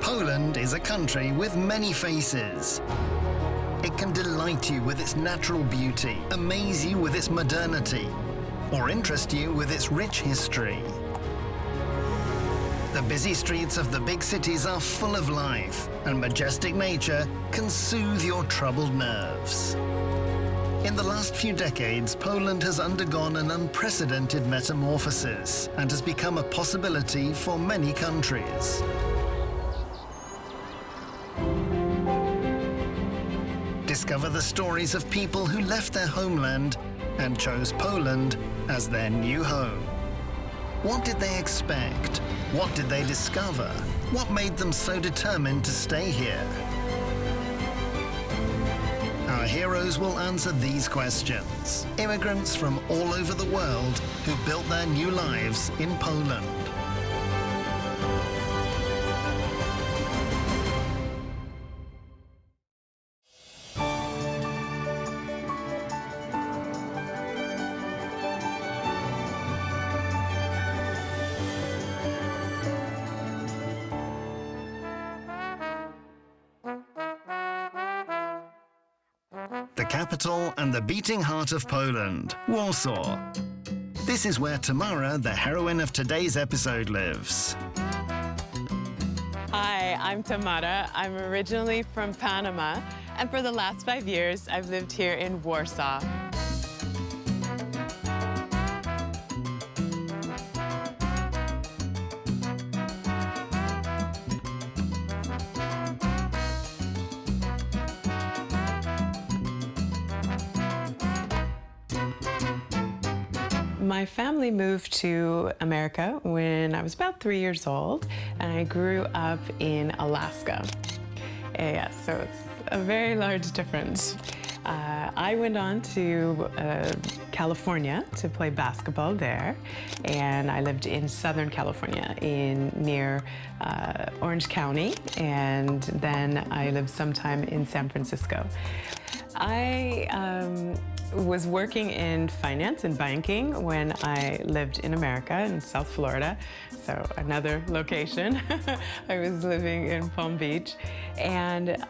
Poland is a country with many faces. It can delight you with its natural beauty, amaze you with its modernity, or interest you with its rich history. The busy streets of the big cities are full of life, and majestic nature can soothe your troubled nerves. In the last few decades, Poland has undergone an unprecedented metamorphosis and has become a possibility for many countries. Discover the stories of people who left their homeland and chose Poland as their new home. What did they expect? What did they discover? What made them so determined to stay here? Our heroes will answer these questions. Immigrants from all over the world who built their new lives in Poland. The capital and the beating heart of Poland, Warsaw. This is where Tamara, the heroine of today's episode, lives. Hi, I'm Tamara. I'm originally from Panama, and for the last 5 years, I've lived here in Warsaw. My family moved to America when I was about 3 years old, and I grew up in Alaska. Yeah, so it's a very large difference. I went on to California to play basketball there, and I lived in Southern California near Orange County, and then I lived some time in San Francisco. I was working in finance and banking when I lived in America, in South Florida, so another location. I was living in Palm Beach, and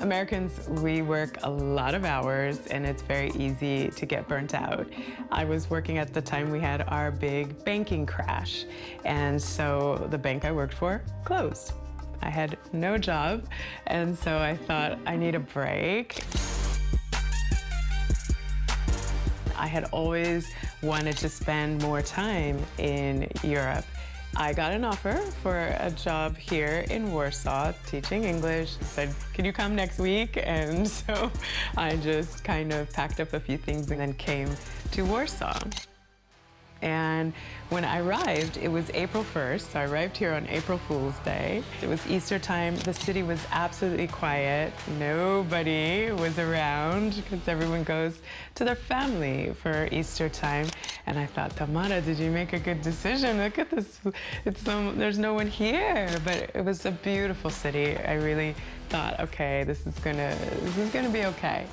Americans, we work a lot of hours, and it's very easy to get burnt out. I was working at the time we had our big banking crash, and so the bank I worked for closed. I had no job, and so I thought, I need a break. I had always wanted to spend more time in Europe. I got an offer for a job here in Warsaw teaching English. I said, can you come next week? And so I just kind of packed up a few things and then came to Warsaw. And when I arrived, it was April 1st. So I arrived here on April Fool's Day. It was Easter time. The city was absolutely quiet. Nobody was around because everyone goes to their family for Easter time. And I thought, Tamara, did you make a good decision? Look at this. There's no one here. But it was a beautiful city. I really thought, okay, this is gonna be okay.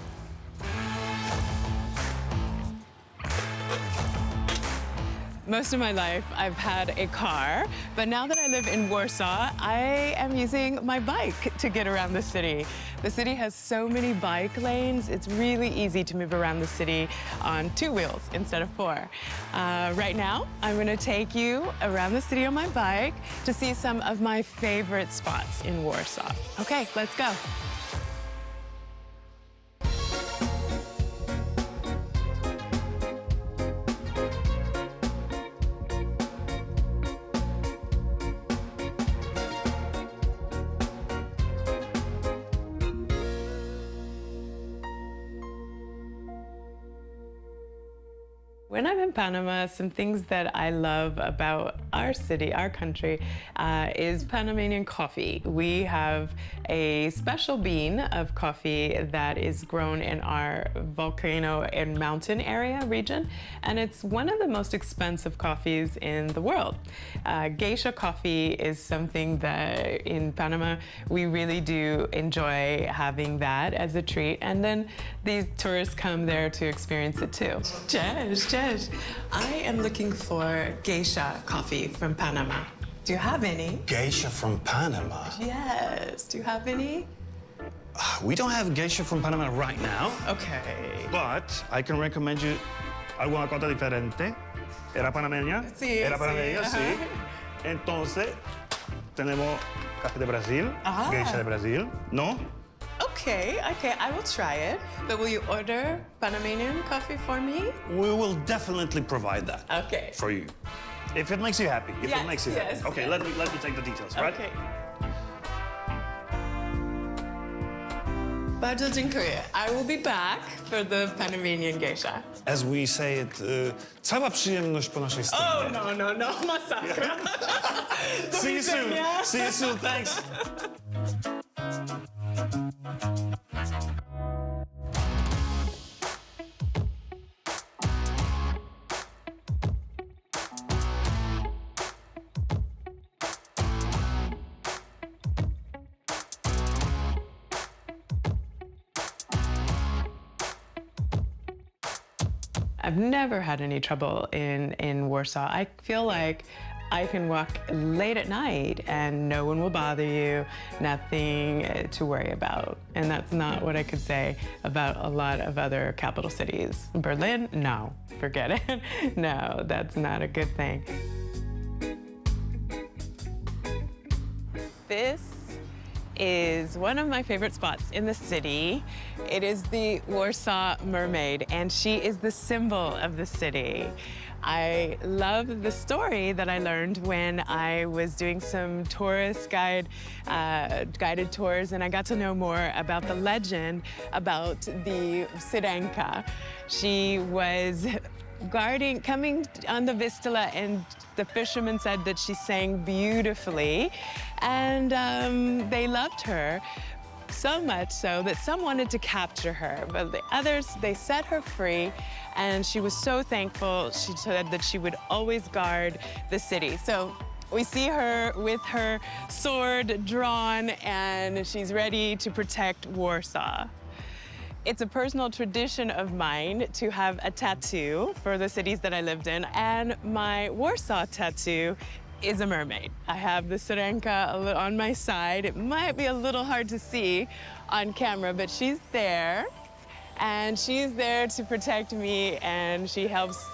Most of my life, I've had a car, but now that I live in Warsaw, I am using my bike to get around the city. The city has so many bike lanes, it's really easy to move around the city on 2 wheels instead of 4. Right now, I'm gonna take you around the city on my bike to see some of my favorite spots in Warsaw. Okay, let's go. When I'm in Panama, some things that I love about our city, our country, is Panamanian coffee. We have a special bean of coffee that is grown in our volcano and mountain area region, and it's one of the most expensive coffees in the world. Geisha coffee is something that in Panama we really do enjoy having that as a treat, and then these tourists come there to experience it too. Cheers, cheers. I am looking for geisha coffee from Panama. Do you have any? Geisha from Panama. Yes. Do you have any? We don't have geisha from Panama right now, Okay. but I can recommend you alguna cosa diferente. Era panameña. Sí, Era sí, panameña, ajá. sí. Entonces, tenemos café de Brasil, Ah. geisha de Brasil. No? Okay, I will try it. But will you order Panamanian coffee for me? We will definitely provide that Okay. for you. If it makes you happy. If Yes, it makes you yes, happy. Okay, yes. let me take the details, right? Okay. Bardzo dziękuję. I will be back for the Panamanian geisha. As we say it, cała przyjemność po naszej stronie. No, masakra. Do See you soon. widzenia. See you soon. Thanks. I've never had any trouble in Warsaw. I feel like I can walk late at night and no one will bother you, nothing to worry about. And that's not what I could say about a lot of other capital cities. Berlin, no, forget it. No, that's not a good thing. This is one of my favorite spots in the city. It is the Warsaw Mermaid, and she is the symbol of the city. I love the story that I learned when I was doing some guided tours, and I got to know more about the legend about the Syrenka. She was coming on the Vistula, and the fishermen said that she sang beautifully, and they loved her so much so that some wanted to capture her, but the others, they set her free, and she was so thankful. She said that she would always guard the city. So we see her with her sword drawn, and she's ready to protect Warsaw. It's a personal tradition of mine to have a tattoo for the cities that I lived in, and my Warsaw tattoo is a mermaid. I have the Syrenka on my side. It might be a little hard to see on camera, but she's there, and she's there to protect me, and she helps,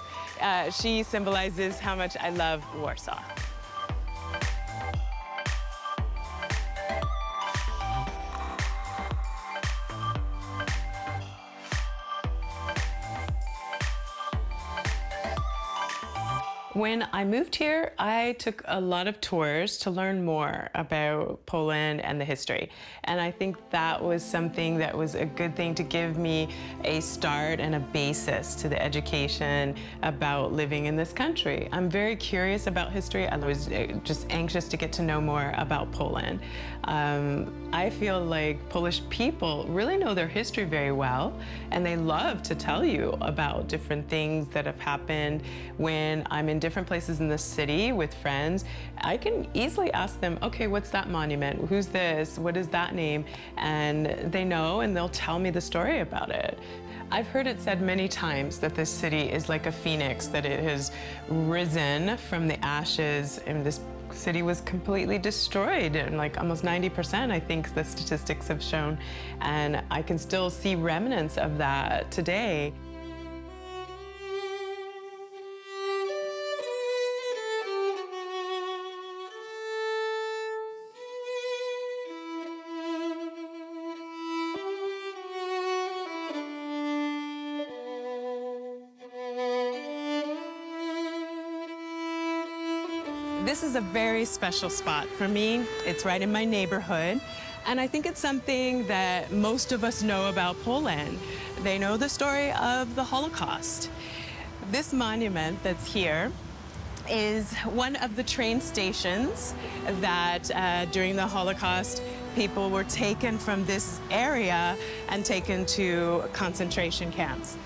she symbolizes how much I love Warsaw. When I moved here, I took a lot of tours to learn more about Poland and the history. And I think that was something that was a good thing to give me a start and a basis to the education about living in this country. I'm very curious about history. I was just anxious to get to know more about Poland. I feel like Polish people really know their history very well, and they love to tell you about different things that have happened. When I'm in different places in the city with friends, I can easily ask them, okay, what's that monument? Who's this? What is that name? And they know, and they'll tell me the story about it. I've heard it said many times that this city is like a phoenix, that it has risen from the ashes, and this city was completely destroyed, and like almost 90%, I think the statistics have shown. And I can still see remnants of that today. This is a very special spot for me. It's right in my neighborhood. And I think it's something that most of us know about Poland. They know the story of the Holocaust. This monument that's here is one of the train stations that during the Holocaust, people were taken from this area and taken to concentration camps.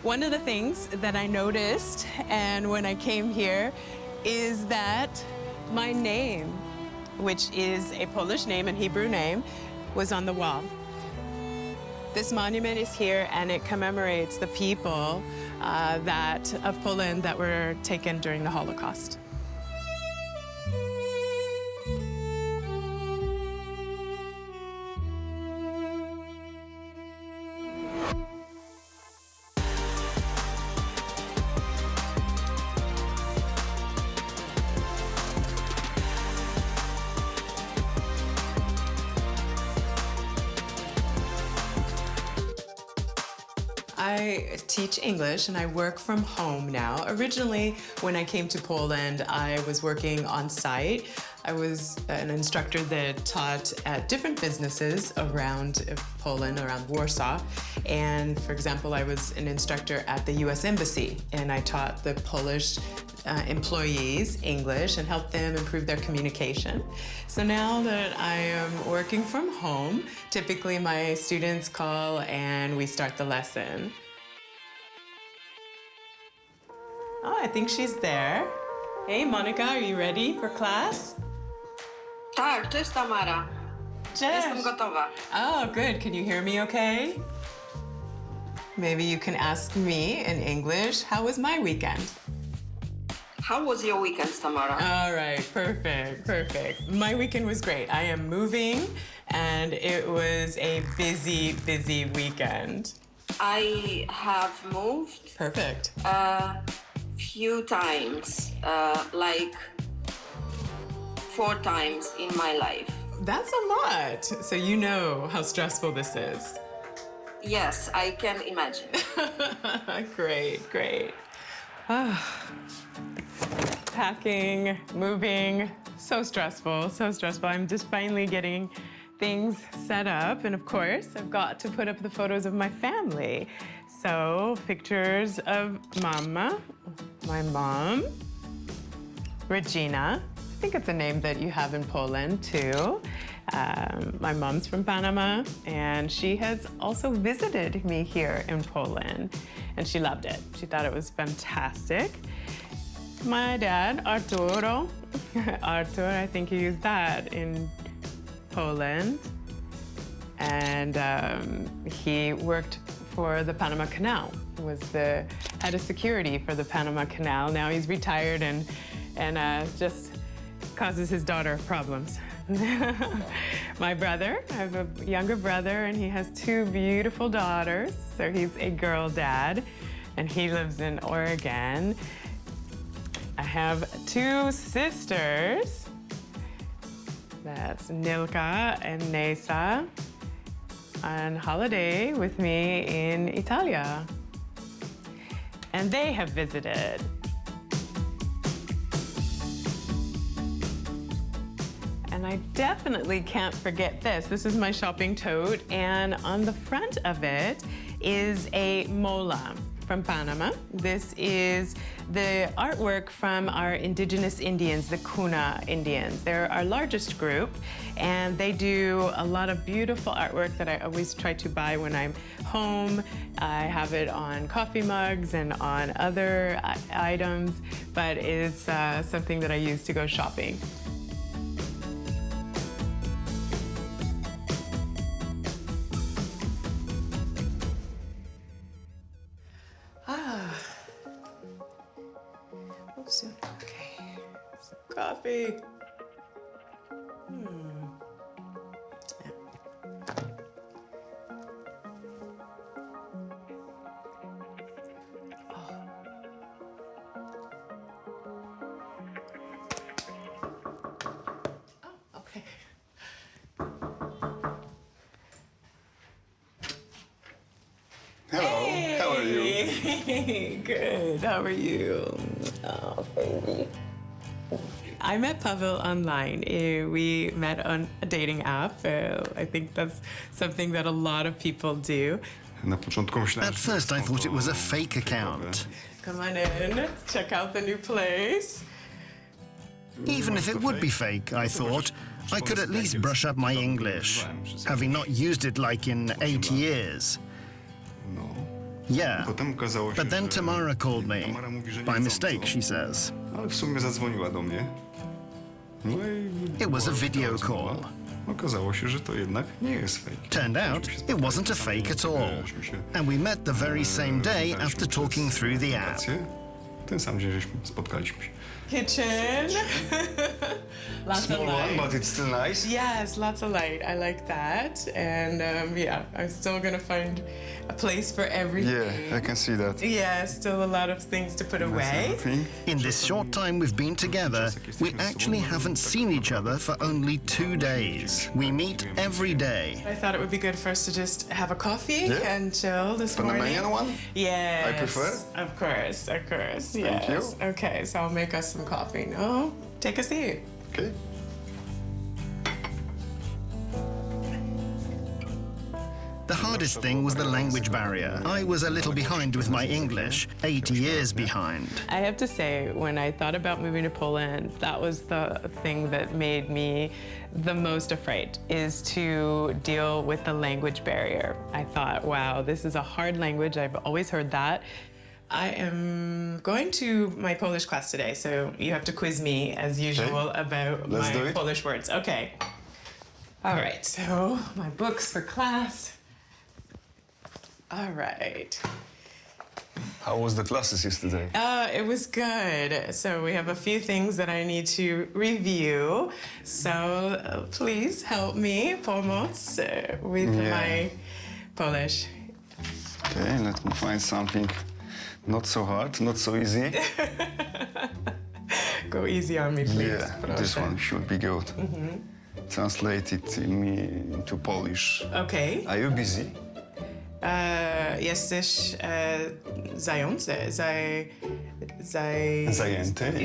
One of the things that I noticed, and when I came here, is that my name, which is a Polish name and Hebrew name, was on the wall. This monument is here, and it commemorates the people of Poland that were taken during the Holocaust. I teach English and I work from home now. Originally, when I came to Poland, I was working on site. I was an instructor that taught at different businesses around Poland, around Warsaw. And for example, I was an instructor at the US Embassy and I taught the Polish employees English and helped them improve their communication. So now that I am working from home, typically my students call and we start the lesson. Oh, I think she's there. Hey, Monica, are you ready for class? Tak, cześć Tamara. Jestem gotowa. Oh, good. Can you hear me okay? Maybe you can ask me in English, how was my weekend? How was your weekend, Tamara? All right, perfect, perfect. My weekend was great. I am moving and it was a busy, busy weekend. I have moved Perfect. a few times, like 4 times in my life. That's a lot. So you know how stressful this is. Yes, I can imagine. Great, great. Packing, moving, so stressful, so stressful. I'm just finally getting things set up. And of course, I've got to put up the photos of my family. So pictures of Mama, my mom, Regina. I think it's a name that you have in Poland too. My mom's from Panama, and she has also visited me here in Poland, and she loved it. She thought it was fantastic. My dad, Arturo. Artur, I think you use that in Poland. And he worked for the Panama Canal, was the head of security for the Panama Canal. Now he's retired and just causes his daughter problems. My brother, I have a younger brother, and he has 2 beautiful daughters. So he's a girl dad, and he lives in Oregon. I have 2 sisters. That's Nilka and Nesa on holiday with me in Italia. And they have visited. And I definitely can't forget this. This is my shopping tote, and on the front of it is a mola from Panama. This is the artwork from our indigenous Indians, the Kuna Indians. They're our largest group, and they do a lot of beautiful artwork that I always try to buy when I'm home. I have it on coffee mugs and on other items, but it's something that I use to go shopping. Okay, some coffee. Okay. Hello, how are you? Hey, good. How are you? Oh, baby. I met Pavel online. We met on a dating app. I think that's something that a lot of people do. Na początku myślałem, At że first, I thought it was a to fake account. Come on in, check out the new place. Even if it would be fake, I thought, I could at least brush up my English, having not used it like in 8 years. No. Yeah, Potem okazało się, but then że Tamara called me. Tamara mówi, że By niechcąco, mistake, she says. Ale w sumie zadzwoniła do mnie. No i It was a była video rozmowa. call. Okazało się, że to jednak nie jest fake. Turned out, it wasn't a fake at all. And we met the very same day after talking through the app. Ten sam dzień żeśmy spotkaliśmy się. kitchen. Lots Small of light. one, but it's still nice. Yes, lots of light. I like that. And yeah, I'm still gonna find a place for everything. Yeah, I can see that. Yeah, still a lot of things to put away. Everything. In this short time we've been together, we actually haven't seen each other for only 2 days. We meet every day. I thought it would be good for us to just have a coffee Yeah. and chill this morning. Panamanian one? Yes. I prefer. Of course, of course. Thank Yes. you. Okay, so I'll make us some coffee. No, take a seat. Okay. The hardest thing was the language barrier. I was a little behind with my English, 8 years behind. I have to say, when I thought about moving to Poland, that was the thing that made me the most afraid, is to deal with the language barrier. I thought, wow, this is a hard language. I've always heard that. I am going to my Polish class today, so you have to quiz me, as usual, about Let's do my it. Polish words. Okay. All right, so my books for class. All right. How was the classes yesterday? It was good. So we have a few things that I need to review. So please help me, pomoc, with my Polish. Okay, let me find something not so hard, not so easy. Go easy on me, please. Yeah, this one should be good. Translate it into Polish. Okay. Are you busy? Jesteś zający, Zajęty.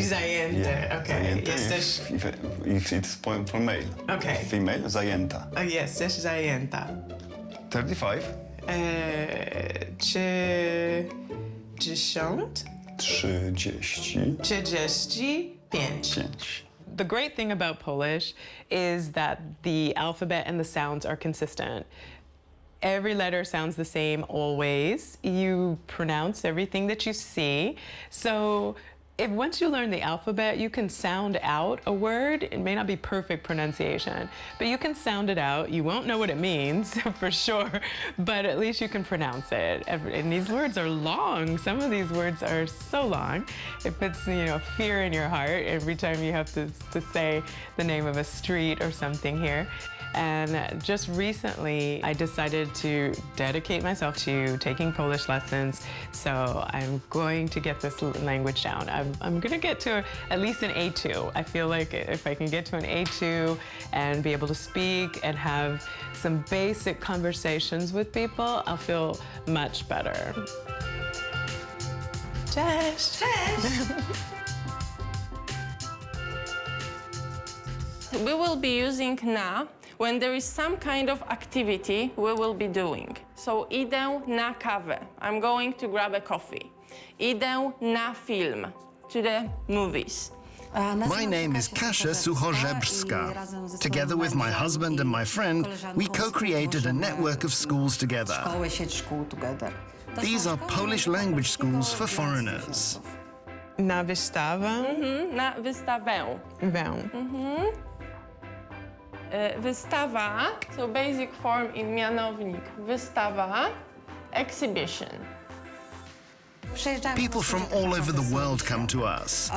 Zajęty, Yeah, okay. Zajęty Jesteś... if it's for male. Okay. Female, zajęta. Jesteś zajęta. 35? Czy... 10? 30. 35. 5. The great thing about Polish is that the alphabet and the sounds are consistent. Every letter sounds the same always. You pronounce everything that you see. So if once you learn the alphabet, you can sound out a word. It may not be perfect pronunciation, but you can sound it out. You won't know what it means for sure, but at least you can pronounce it. And these words are long. Some of these words are so long. It puts, fear in your heart every time you have to say the name of a street or something here. And just recently, I decided to dedicate myself to taking Polish lessons. So I'm going to get this language down. I'm going to get to at least an A2. I feel like if I can get to an A2 and be able to speak and have some basic conversations with people, I'll feel much better. Cześć! Cześć! We will be using na when there is some kind of activity we will be doing. So idę na kawę. I'm going to grab a coffee. Idę na film, to the movies. My name is Kasia Suchorzebska. Together with my husband and my friend, we co-created a network of schools together. These are Polish language schools for foreigners. Na wystawę? Na wystawę. Wystawa, so basic form in mianownik. Wystawa, exhibition. People from all over the world come to us.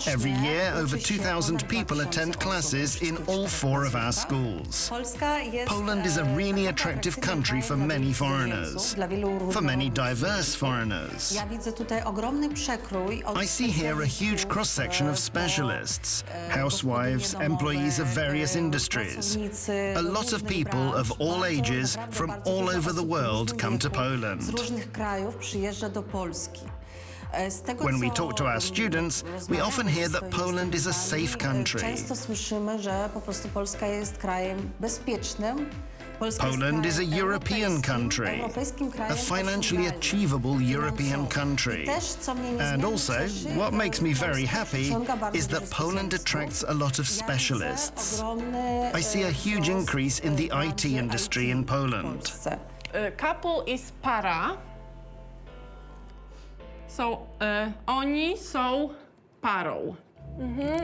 Every year, over 2,000 people attend classes in all 4 of our schools. Poland is a really attractive country for many foreigners, for many diverse foreigners. I see here a huge cross-section of specialists, housewives, employees of various industries. A lot of people of all ages from all over the world come to Poland. When we talk to our students, we often hear that Poland is a safe country. Poland is a European country, a financially achievable European country. And also, what makes me very happy is that Poland attracts a lot of specialists. I see a huge increase in the IT industry in Poland. Couple is para. So, oni są parą.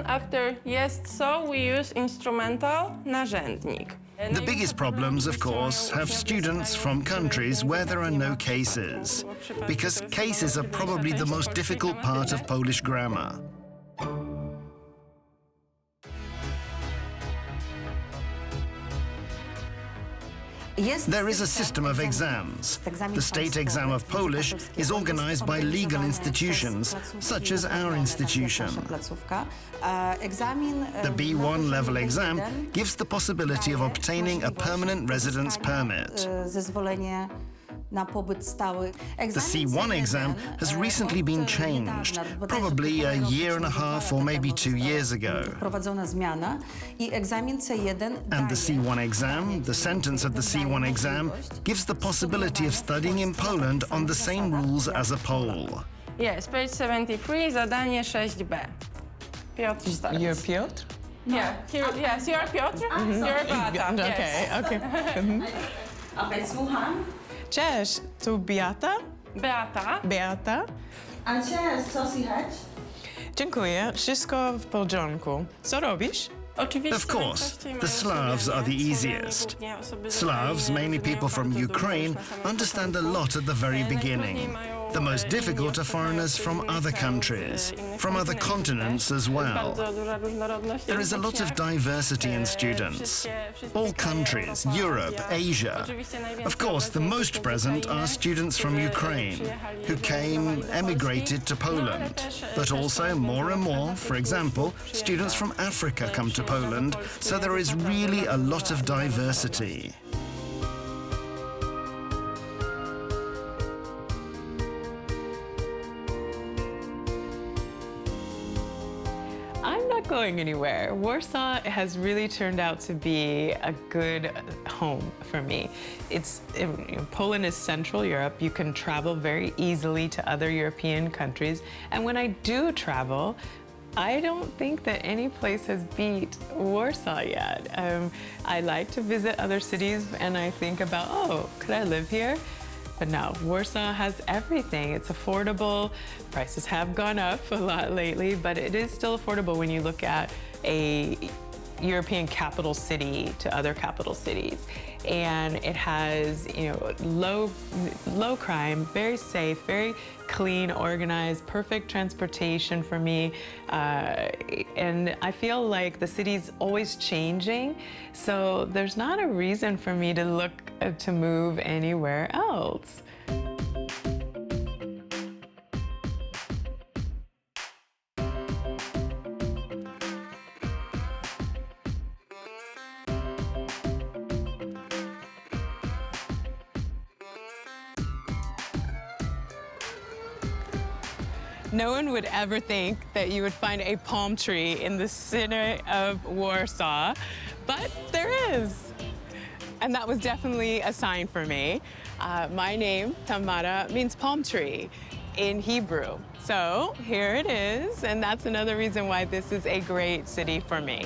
After jest so, we use instrumental narzędnik. The biggest problems, of course, have students from countries where there are no cases, because cases are probably the most difficult part of Polish grammar. There is a system of exams. The state exam of Polish is organized by legal institutions, such as our institution. The B1 level exam gives the possibility of obtaining a permanent residence permit. The C1 exam has recently been changed, probably a year and a half or maybe 2 years ago. And the C1 exam, the sentence of the C1 exam, gives the possibility of studying in Poland on the same rules as a Pole. Yes, page 73, zadanie 6b. Piotr starts. You're Piotr? Yeah, yes, you're Piotr, you're Beata. Okay, okay. Okej, słucham. Cześć, tu Beata? Beata. Beata? A cię co słychać? Dziękuję, wszystko w porządku. Co robisz? Oczywiście, Of course, the Slavs are the easiest. Slavs, mainly people from Ukraine, understand a lot at the very beginning. The most difficult are foreigners from other countries, from other continents as well. There is a lot of diversity in students. All countries, Europe, Asia. Of course, the most present are students from Ukraine, who emigrated to Poland. But also, more and more, for example, students from Africa come to Poland, so there is really a lot of diversity. I'm not going anywhere. Warsaw has really turned out to be a good home for me. Poland is Central Europe. You can travel very easily to other European countries. And when I do travel, I don't think that any place has beat Warsaw yet. I like to visit other cities and I think about, oh, could I live here? But no, Warsaw has everything. It's affordable. Prices have gone up a lot lately, but it is still affordable when you look at a European capital city to other capital cities. And it has, low crime, very safe, very clean, organized, perfect transportation for me. And I feel like the city's always changing. So there's not a reason for me to look to move anywhere else. No one would ever think that you would find a palm tree in the center of Warsaw, but there is. And that was definitely a sign for me. My name, Tamara, means palm tree in Hebrew. So here it is, and that's another reason why this is a great city for me.